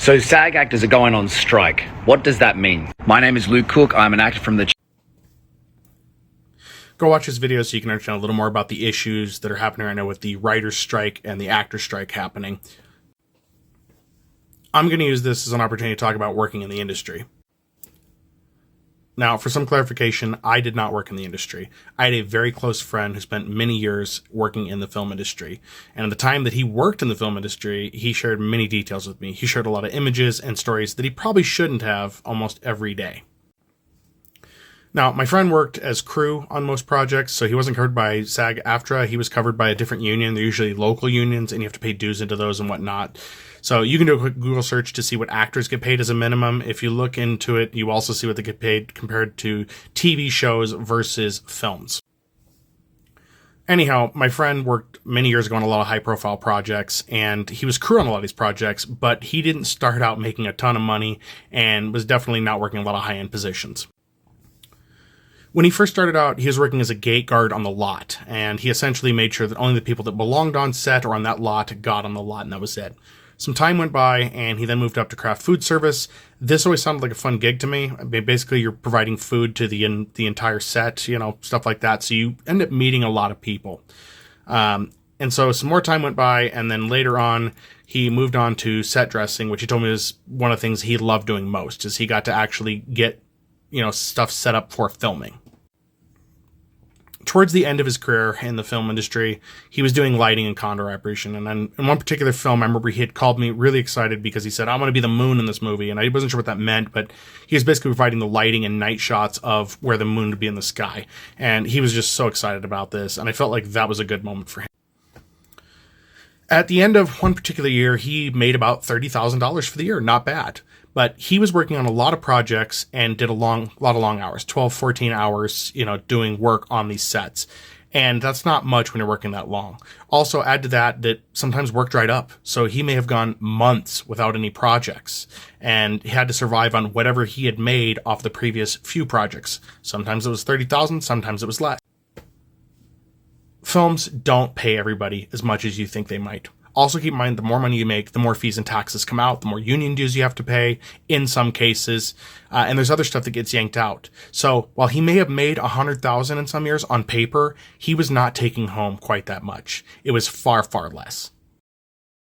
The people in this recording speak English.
So SAG actors are going on strike. What does that mean? My name is Luke Cook. I'm an actor from the... Go watch his video so you can understand a little more about the issues that are happening right now with the writer's strike and the actor's strike happening. I'm going to use this as an opportunity to talk about working in the industry. Now, for some clarification, I did not work in the industry. I had a very close friend who spent many years working in the film industry. And at the time that he worked in the film industry, he shared many details with me. He shared a lot of images and stories that he probably shouldn't have almost every day. Now, my friend worked as crew on most projects, so he wasn't covered by SAG-AFTRA. He was covered by a different union. They're usually local unions, and you have to pay dues into those and whatnot. So you can do a quick Google search to see what actors get paid as a minimum. If you look into it, you also see what they get paid compared to TV shows versus films. Anyhow, my friend worked many years ago on a lot of high-profile projects, and he was crew on a lot of these projects, but he didn't start out making a ton of money and was definitely not working a lot of high-end positions. When he first started out, he was working as a gate guard on the lot, and he essentially made sure that only the people that belonged on set or on that lot got on the lot, and that was it. Some time went by, and he then moved up to craft food service. This always sounded like a fun gig to me. Basically, you're providing food to the entire set, stuff like that. So you end up meeting a lot of people. And so some more time went by, and then later on, he moved on to set dressing, which he told me was one of the things he loved doing most, is he got to actually get, stuff set up for filming. Towards the end of his career in the film industry, he was doing lighting and condor operation. And then in one particular film, I remember he had called me really excited because he said, "I'm going to be the moon in this movie." And I wasn't sure what that meant, but he was basically providing the lighting and night shots of where the moon would be in the sky. And he was just so excited about this. And I felt like that was a good moment for him. At the end of one particular year, he made about $30,000 for the year. Not bad. But he was working on a lot of projects and did a lot of long hours, 12, 14 hours, doing work on these sets. And that's not much when you're working that long. Also, add to that sometimes work dried up. So he may have gone months without any projects and he had to survive on whatever he had made off the previous few projects. Sometimes it was 30,000, sometimes it was less. Films don't pay everybody as much as you think they might. Also keep in mind, the more money you make, the more fees and taxes come out, the more union dues you have to pay in some cases. And there's other stuff that gets yanked out. So while he may have made $100,000 in some years on paper, he was not taking home quite that much. It was far, far less.